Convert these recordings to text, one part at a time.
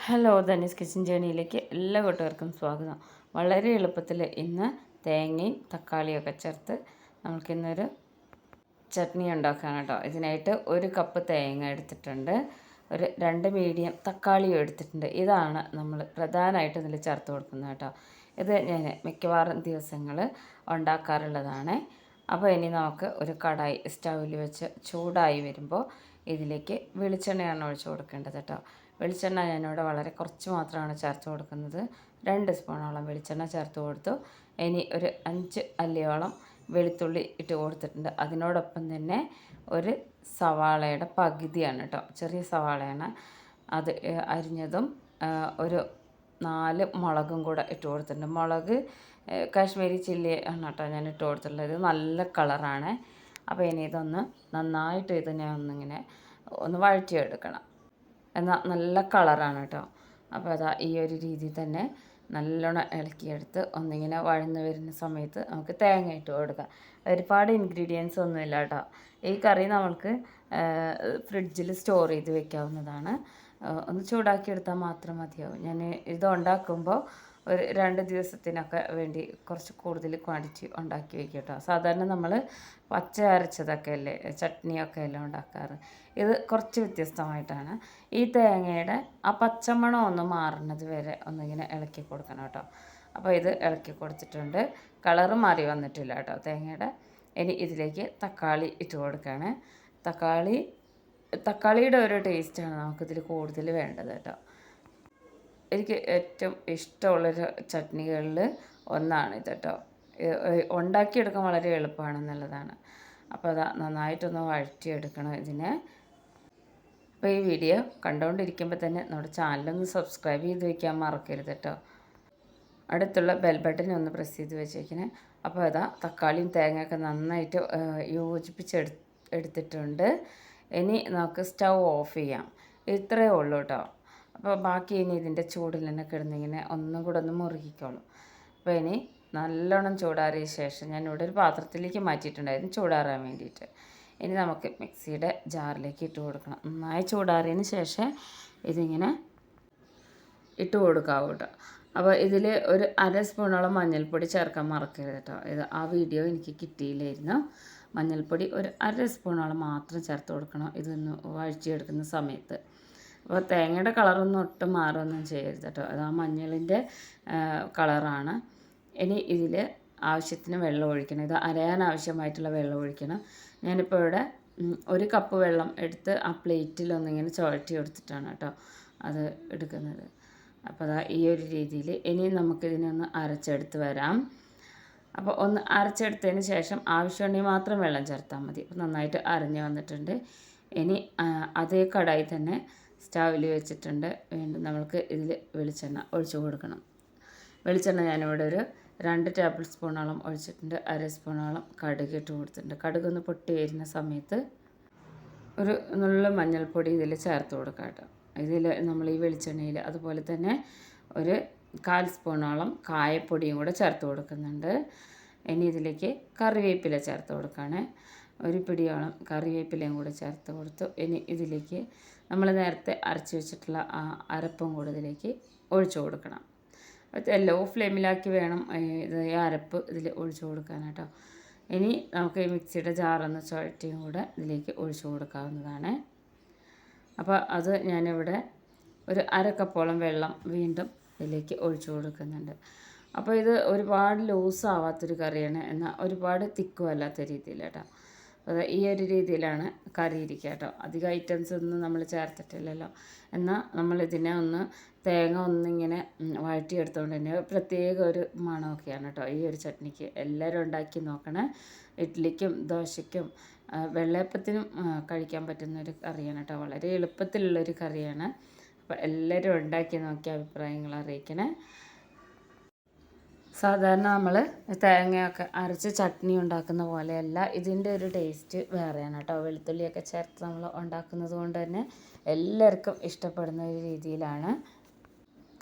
Hello, Dhani's kitchen ജേണിയിലേക്ക് എല്ലാ കൂട്ടുകാർക്കും സ്വാഗതം. വളരെ എളുപ്പത്തിൽ ഇന്ന് തേങ്ങയും തക്കാളിയൊക്കെ ചേർത്ത് നമുക്കിന്നൊരു ചട്നി ഉണ്ടാക്കാം കേട്ടോ. ഇതിനായിട്ട് 1 കപ്പ് തേങ്ങ എടുത്തിട്ടുണ്ട്, ഒരു 2 മീഡിയം തക്കാളിയും എടുത്തിട്ടുണ്ട്. ഇതാണ് നമ്മൾ പ്രധാനമായിട്ട് ഇതിൽ ചേർത്ത് കൊടുക്കുന്നത് കേട്ടോ. ഇത് ഞാൻ മിക്കവാറും ദിവസങ്ങൾ ഉണ്ടാക്കാറുള്ളതാണ്. അപ്പോൾ ഇനി നമുക്ക് ഒരു കടായി സ്റ്റൗവിൽ വെച്ച് ചൂടായി വരുമ്പോൾ ഇതിലേക്ക് വെളിച്ചെണ്ണയാണ് ഒഴിച്ച് കൊടുക്കേണ്ടത് കേട്ടോ. വെളിച്ചെണ്ണ ഞാനിവിടെ വളരെ കുറച്ച് മാത്രമാണ് ചേർത്ത് കൊടുക്കുന്നത്. 2 സ്പൂണോളം വെളിച്ചെണ്ണ ചേർത്ത് കൊടുത്തു. ഇനി ഒരു 5 അല്ലിയോളം വെളുത്തുള്ളി ഇട്ട് കൊടുത്തിട്ടുണ്ട്. അതിനോടൊപ്പം തന്നെ ഒരു സവാളയുടെ പകുതിയാണ് കേട്ടോ, ചെറിയ സവാളയാണ് അത് അരിഞ്ഞതും, ഒരു 4 മുളകും കൂടെ ഇട്ട് കൊടുത്തിട്ടുണ്ട്. മുളക് കാശ്മീരി ചില്ലി ആണ് കേട്ടോ ഞാൻ ഇട്ട് കൊടുത്തിട്ടുള്ളത്. ഇത് നല്ല കളറാണ്. അപ്പോൾ ഇനി ഇതൊന്ന് നന്നായിട്ട് ഇതിനെ ഒന്നിങ്ങനെ വഴറ്റിയെടുക്കണം. എന്നാൽ നല്ല കളറാണ് കേട്ടോ. അപ്പോൾ അതാ ഈ ഒരു രീതിയിൽ തന്നെ നല്ലോണം ഇളക്കിയെടുത്ത് ഒന്നിങ്ങനെ വഴന്ന് വരുന്ന സമയത്ത് നമുക്ക് തേങ്ങ ഇട്ട് കൊടുക്കാം. ഒരുപാട് ഇൻഗ്രീഡിയൻസ് ഒന്നുമില്ല കേട്ടോ. ഈ കറി നമ്മൾക്ക് ഫ്രിഡ്ജിൽ സ്റ്റോർ ചെയ്ത് വെക്കാവുന്നതാണ്. ഒന്ന് ചൂടാക്കി എടുത്താൽ മാത്രം മതിയാവും. ഞാൻ ഇത് ഉണ്ടാക്കുമ്പോൾ ഒരു 2 ദിവസത്തിനൊക്കെ വേണ്ടി കുറച്ച് കൂടുതൽ ക്വാണ്ടിറ്റി ഉണ്ടാക്കി വയ്ക്കും കേട്ടോ. സാധാരണ നമ്മൾ പച്ച അരച്ചതൊക്കെ അല്ലേ ചട്നിയൊക്കെ അല്ലേ ഉണ്ടാക്കാറ്. ഇത് കുറച്ച് വ്യത്യസ്തമായിട്ടാണ്. ഈ തേങ്ങയുടെ ആ പച്ചമണം ഒന്ന് മാറുന്നത് വരെ ഒന്നിങ്ങനെ ഇളക്കി കൊടുക്കണം കേട്ടോ. അപ്പോൾ ഇത് ഇളക്കി കൊടുത്തിട്ടുണ്ട്. കളറ് മാറി വന്നിട്ടില്ല കേട്ടോ തേങ്ങയുടെ. ഇനി ഇതിലേക്ക് തക്കാളി ഇട്ട് കൊടുക്കുകയാണ്. തക്കാളിയുടെ ഒരു ടേസ്റ്റാണ് നമുക്കിതിൽ കൂടുതൽ വേണ്ടത് കേട്ടോ. എനിക്ക് ഏറ്റവും ഇഷ്ടമുള്ളൊരു ചട്നികളിൽ ഒന്നാണിത് കേട്ടോ. ഉണ്ടാക്കിയെടുക്കാൻ വളരെ എളുപ്പമാണെന്നുള്ളതാണ്. അപ്പോൾ അത് നന്നായിട്ടൊന്ന് വഴറ്റിയെടുക്കണം ഇതിനെ. അപ്പോൾ ഈ വീഡിയോ കണ്ടുകൊണ്ടിരിക്കുമ്പോൾ തന്നെ നമ്മുടെ ചാനലൊന്ന് സബ്സ്ക്രൈബ് ചെയ്ത് വയ്ക്കാൻ മറക്കരുത് കേട്ടോ. അടുത്തുള്ള ബെൽ ബട്ടൺ ഒന്ന് പ്രസ് ചെയ്ത് വെച്ചേക്കണേ. അപ്പോൾ അതാ തക്കാളിയും തേങ്ങയൊക്കെ നന്നായിട്ട് യോജിപ്പിച്ചെടുത്തിട്ടുണ്ട്. ഇനി നമുക്ക് സ്റ്റൗ ഓഫ് ചെയ്യാം. ഇത്രയേ ഉള്ളൂ കേട്ടോ. അപ്പോൾ ബാക്കി ഇനി ഇതിൻ്റെ ചൂടിൽ തന്നെ കിടന്നിങ്ങനെ ഒന്നും കൂടെ ഒന്ന് മുറുകിക്കോളും. അപ്പോൾ ഇനി നല്ലോണം ചൂടാറിയ ശേഷം ഞാനിവിടെ ഒരു പാത്രത്തിലേക്ക് മാറ്റിയിട്ടുണ്ടായിരുന്നു ചൂടാറാൻ വേണ്ടിയിട്ട്. ഇനി നമുക്ക് മിക്സിയുടെ ജാറിലേക്ക് ഇട്ട് കൊടുക്കണം. നന്നായി ചൂടാറിയതിന് ശേഷം ഇതിങ്ങനെ ഇട്ട് കൊടുക്കാവൂ കേട്ടോ. അപ്പോൾ ഇതിൽ ഒരു 1/2 സ്പൂണോളം മഞ്ഞൾപ്പൊടി ചേർക്കാൻ മറക്കരുത് കേട്ടോ. ഇത് ആ വീഡിയോ എനിക്ക് കിട്ടിയില്ലായിരുന്നു. മഞ്ഞൾപ്പൊടി ഒരു 1/2 സ്പൂണോളം മാത്രം ചേർത്ത് കൊടുക്കണം ഇതൊന്ന് വഴറ്റിയെടുക്കുന്ന സമയത്ത്. അപ്പോൾ തേങ്ങയുടെ കളറൊന്നും ഒട്ടും മാറുകയൊന്നും ചെയ്യരുത് കേട്ടോ. അത് ആ മഞ്ഞളിൻ്റെ കളറാണ്. ഇനി ഇതിൽ ആവശ്യത്തിന് വെള്ളം ഒഴിക്കണം. ഇത് അരയാൻ ആവശ്യമായിട്ടുള്ള വെള്ളം ഒഴിക്കണം. ഞാനിപ്പോൾ ഇവിടെ 1 കപ്പ് വെള്ളം എടുത്ത് ആ പ്ലേറ്റിലൊന്നിങ്ങനെ ചുഴറ്റി എടുത്തിട്ടാണ് കേട്ടോ അത് എടുക്കുന്നത്. അപ്പോൾ അതാ ഈ ഒരു രീതിയിൽ ഇനി നമുക്കിതിനൊന്ന് അരച്ചെടുത്ത് വരാം. അപ്പോൾ ഒന്ന് അരച്ചെടുത്തതിന് ശേഷം ആവശ്യമുണ്ടെങ്കിൽ മാത്രം വെള്ളം ചേർത്താൽ മതി. അപ്പോൾ നന്നായിട്ട് അരഞ്ഞ് വന്നിട്ടുണ്ട്. ഇനി അതേ കടായി തന്നെ സ്റ്റൗവിൽ വെച്ചിട്ടുണ്ട്. വീണ്ടും നമുക്ക് ഇതിൽ വെളിച്ചെണ്ണ ഒഴിച്ച് കൊടുക്കണം. വെളിച്ചെണ്ണ ഞാനിവിടെ ഒരു 2 ടേബിൾ സ്പൂണോളം ഒഴിച്ചിട്ടുണ്ട്. 1/2 സ്പൂണോളം കടുക് ഇട്ട് കൊടുത്തിട്ടുണ്ട്. കടുകൊന്ന് പൊട്ടി വരുന്ന സമയത്ത് ഒരു നുള്ള മഞ്ഞൾപ്പൊടി ഇതിൽ ചേർത്ത് കൊടുക്കാം കേട്ടോ. ഇതിൽ നമ്മൾ ഈ വെളിച്ചെണ്ണയിൽ അതുപോലെ തന്നെ ഒരു 1/4 സ്പൂണോളം കായപ്പൊടിയും കൂടെ ചേർത്ത് കൊടുക്കുന്നുണ്ട്. ഇനി ഇതിലേക്ക് കറിവേപ്പില ചേർത്ത് കൊടുക്കുകയാണ്. ഒരു പിടിയോളം കറിവേപ്പിലയും കൂടെ ചേർത്ത് കൊടുത്തു. ഇനി ഇതിലേക്ക് നമ്മൾ നേരത്തെ അരച്ച് വെച്ചിട്ടുള്ള ആ അരപ്പും കൂടെ ഇതിലേക്ക് ഒഴിച്ചു കൊടുക്കണം. ലോ ഫ്ലെയിമിലാക്കി വേണം ഇത് ഈ അരപ്പ് ഇതിൽ ഒഴിച്ചു കൊടുക്കാൻ കേട്ടോ. ഇനി നമുക്ക് ഈ മിക്സിയുടെ ജാറൊന്ന് ചുഴറ്റിയും കൂടെ ഇതിലേക്ക് ഒഴിച്ചു കൊടുക്കാവുന്നതാണ്. അപ്പോൾ അത് ഞാനിവിടെ ഒരു 1/2 കപ്പോളം വെള്ളം വീണ്ടും ഇതിലേക്ക് ഒഴിച്ചു കൊടുക്കുന്നുണ്ട്. അപ്പോൾ ഇത് ഒരുപാട് ലൂസ് ആവാത്തൊരു കറിയാണ്, എന്നാൽ ഒരുപാട് തിക്കും അല്ലാത്ത രീതിയിൽ കേട്ടോ. അത് ഈ ഒരു രീതിയിലാണ് കറി ഇരിക്കുക കേട്ടോ. അധികം ഐറ്റംസ് ഒന്നും നമ്മൾ ചേർത്തിട്ടില്ലല്ലോ. എന്നാൽ നമ്മളിതിനെ തേങ്ങ ഒന്നിങ്ങനെ വഴറ്റിയെടുത്തുകൊണ്ട് തന്നെ പ്രത്യേക ഒരു മണമൊക്കെയാണ് കേട്ടോ ഈ ഒരു ചട്നിക്ക്. എല്ലാവരും ഉണ്ടാക്കി നോക്കണേ. ഇഡ്ഡലിക്കും ദോശയ്ക്കും വെള്ളയപ്പത്തിനും കഴിക്കാൻ പറ്റുന്നൊരു കറിയാണ് കേട്ടോ. വളരെ എളുപ്പത്തിലുള്ളൊരു കറിയാണ്. അപ്പോൾ എല്ലാവരും ഉണ്ടാക്കി നോക്കി അഭിപ്രായങ്ങൾ അറിയിക്കണേ. സാധാരണ നമ്മൾ തേങ്ങയൊക്കെ അരച്ച് ചട്നി ഉണ്ടാക്കുന്ന പോലെയല്ല, ഇതിൻ്റെ ഒരു ടേസ്റ്റ് വേറെയാണ് കേട്ടോ. വെളുത്തുള്ളിയൊക്കെ ചേർത്ത് നമ്മൾ ഉണ്ടാക്കുന്നത് കൊണ്ട് തന്നെ എല്ലാവർക്കും ഇഷ്ടപ്പെടുന്ന ഒരു രീതിയിലാണ്.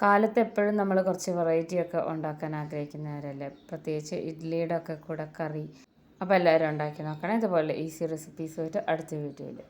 കാലത്ത് എപ്പോഴും നമ്മൾ കുറച്ച് വെറൈറ്റിയൊക്കെ ഉണ്ടാക്കാൻ ആഗ്രഹിക്കുന്നവരല്ലേ, പ്രത്യേകിച്ച് ഇഡ്ഡലിയുടെ ഒക്കെ കൂടെ കറി. അപ്പോൾ എല്ലാവരും ഉണ്ടാക്കി നോക്കണം. ഇതുപോലെ ഈസി റെസിപ്പീസുമായിട്ട് അടുത്ത വീഡിയോയിൽ